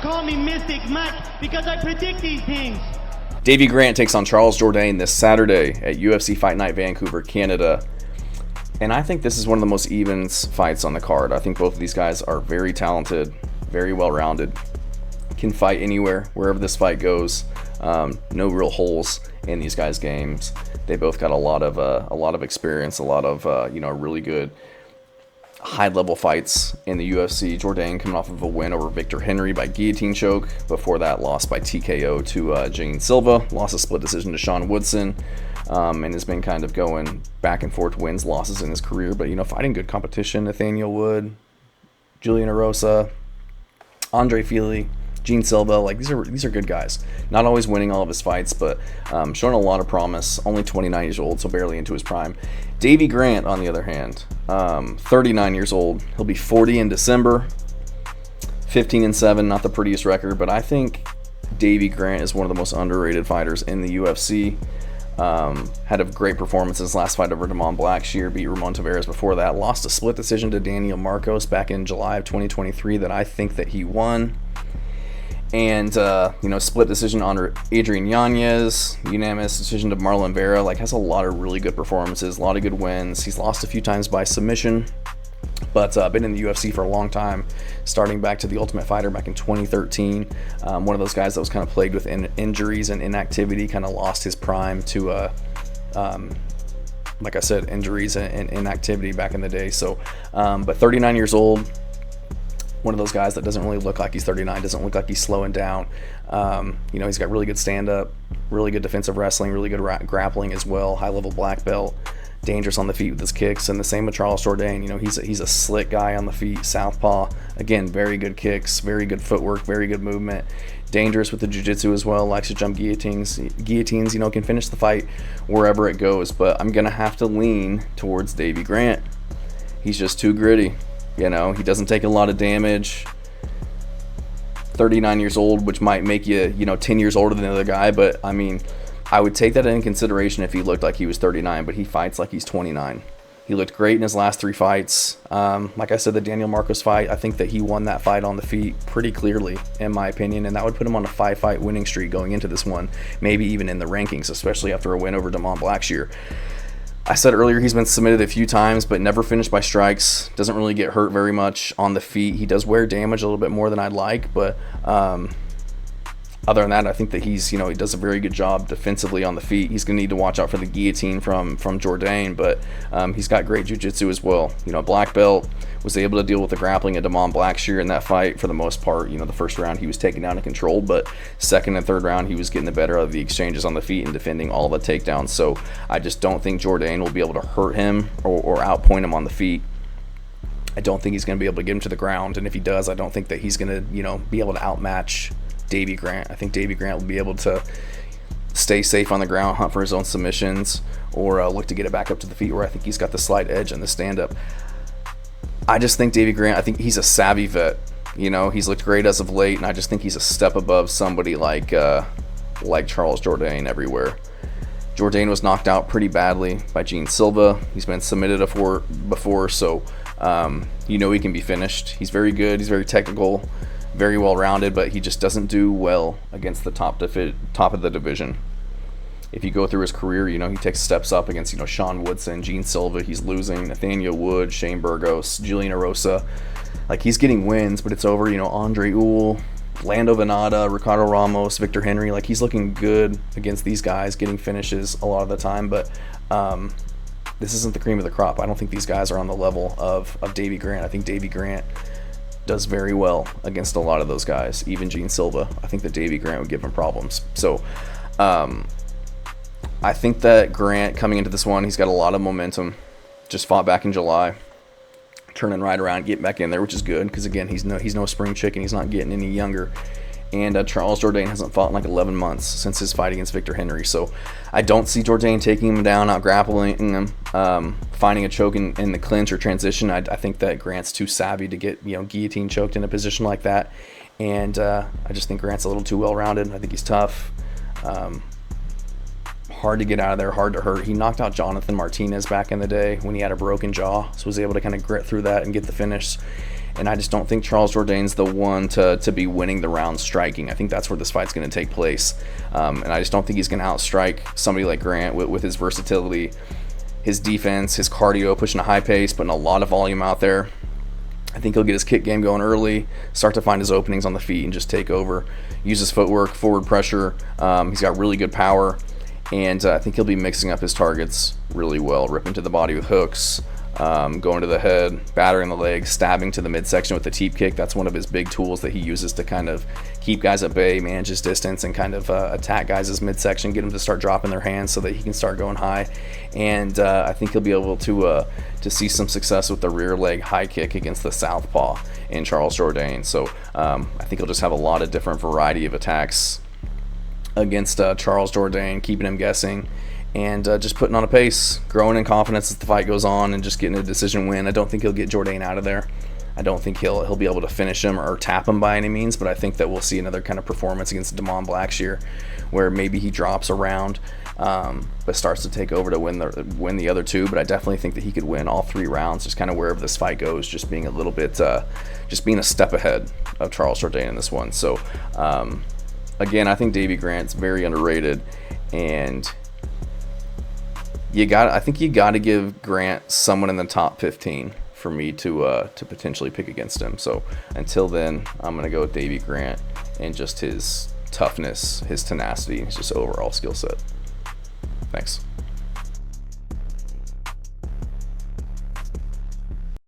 call me Mystic Mike because I predict these things. Davey Grant takes on Charles Jourdain this Saturday at UFC Fight Night, Vancouver, Canada. And I think this is one of the most even fights on the card. I think both of these guys are very talented, very well-rounded, can fight anywhere, wherever this fight goes. No real holes in these guys' games. They both got a lot of experience, a lot of really good high-level fights in the UFC. Jourdain coming off of a win over Victor Henry by guillotine choke. Before that, lost by TKO to Gene Silva. Lost a split decision to Sean Woodson. And has been kind of going back and forth, wins, losses in his career. But, fighting good competition. Nathaniel Wood, Julian Erosa, Andre Fili, Gene Silva, these are good guys. Not always winning all of his fights, but showing a lot of promise. Only 29 years old, so barely into his prime. Davey Grant, on the other hand, 39 years old. He'll be 40 in December. 15-7, not the prettiest record, but I think Davey Grant is one of the most underrated fighters in the UFC. Had a great performance in his last fight over Damon Blackshear, beat Ramon Taveras before that, lost a split decision to Daniel Marcos back in July of 2023 that I think that he won. And, split decision on Adrian Yanez, unanimous decision to Marlon Vera, has a lot of really good performances, a lot of good wins. He's lost a few times by submission, but been in the UFC for a long time, starting back to the Ultimate Fighter back in 2013. One of those guys that was kind of plagued with injuries and inactivity, kind of lost his prime to, like I said, injuries and inactivity back in the day. So, but 39 years old. One of those guys that doesn't really look like he's 39, doesn't look like he's slowing down. He's got really good stand-up, really good defensive wrestling, really good grappling as well, high-level black belt, dangerous on the feet with his kicks, and the same with Charles Jourdain. He's a slick guy on the feet, southpaw. Again, very good kicks, very good footwork, very good movement. Dangerous with the jiu-jitsu as well, likes to jump guillotines, can finish the fight wherever it goes. But I'm going to have to lean towards Davey Grant. He's just too gritty. He doesn't take a lot of damage. 39 years old, which might make you, 10 years older than the other guy. But, I would take that into consideration if he looked like he was 39, but he fights like he's 29. He looked great in his last 3 fights. Like I said, the Daniel Marcos fight, I think that he won that fight on the feet pretty clearly, in my opinion, and that would put him on a 5-fight winning streak going into this one, maybe even in the rankings, especially after a win over Damon Blackshear. I said earlier he's been submitted a few times, but never finished by strikes. Doesn't really get hurt very much on the feet. He does wear damage a little bit more than I'd like, but other than that, I think that he's, he does a very good job defensively on the feet. He's going to need to watch out for the guillotine from Jourdain, but he's got great jiu-jitsu as well. Black belt, was able to deal with the grappling of Damon Blackshear in that fight for the most part. The first round he was taken down and controlled, but second and third round he was getting the better of the exchanges on the feet and defending all the takedowns. So I just don't think Jourdain will be able to hurt him or outpoint him on the feet. I don't think he's going to be able to get him to the ground, and if he does, I don't think that he's going to, be able to outmatch Davey Grant. I think Davey Grant will be able to stay safe on the ground, hunt for his own submissions, or look to get it back up to the feet, where I think he's got the slight edge in the stand-up. I just think Davey Grant, I think he's a savvy vet. He's looked great as of late, and I just think he's a step above somebody like Charles Jourdain everywhere. Jourdain was knocked out pretty badly by Gene Silva. He's been submitted before, so he can be finished. He's very good. He's very technical, very well-rounded, but he just doesn't do well against the top of the division. If you go through his career, he takes steps up against, Sean Woodson, Gene Silva. He's losing Nathaniel Wood, Shane Burgos, Julian Erosa. He's getting wins, but it's over, Andre Uhl, Lando Venata, Ricardo Ramos, Victor Henry. He's looking good against these guys, getting finishes a lot of the time, but this isn't the cream of the crop. I don't think these guys are on the level of Davey Grant. I think Davey Grant does very well against a lot of those guys, even Gene Silva. I think that Davey Grant would give him problems. So I think that Grant, coming into this one, he's got a lot of momentum. Just fought back in July, turning right around, getting back in there, which is good, because again, he's no spring chicken. He's not getting any younger. And Charles Jourdain hasn't fought in 11 months since his fight against Victor Henry. So I don't see Jourdain taking him down, out grappling him, finding a choke in the clinch or transition. I think that Grant's too savvy to get guillotine choked in a position like that. And I just think Grant's a little too well-rounded. I think he's tough. Hard to get out of there, hard to hurt. He knocked out Jonathan Martinez back in the day when he had a broken jaw, so was able to kind of grit through that and get the finish. And I just don't think Charles Jourdain's the one to be winning the round striking. I think that's where this fight's going to take place. And I just don't think he's going to outstrike somebody like Grant with his versatility, his defense, his cardio, pushing a high pace, putting a lot of volume out there. I think he'll get his kick game going early, start to find his openings on the feet and just take over, use his footwork, forward pressure. He's got really good power, and I think he'll be mixing up his targets really well, ripping to the body with hooks, going to the head, battering the legs, stabbing to the midsection with the teep kick. That's one of his big tools that he uses to kind of keep guys at bay, manage his distance, and kind of attack guys' midsection, get them to start dropping their hands so that he can start going high. And I think he'll be able to see some success with the rear leg high kick against the southpaw in Charles Jourdain. So I think he'll just have a lot of different variety of attacks against Charles Jourdain, keeping him guessing, and just putting on a pace, growing in confidence as the fight goes on, and just getting a decision win. I don't think he'll get Jourdain out of there. I don't think he'll be able to finish him or tap him by any means, but I think that we'll see another kind of performance against Damon Blackshear, where maybe he drops a round, but starts to take over to win the other two. But I definitely think that he could win all 3 rounds, just kind of wherever this fight goes, just being a little bit, just being a step ahead of Charles Jourdain in this one. So again, I think Davey Grant's very underrated, and I think you got to give Grant someone in the top 15 for me to potentially pick against him. So until then, I'm going to go with Davey Grant and just his toughness, his tenacity, his just overall skill set. Thanks.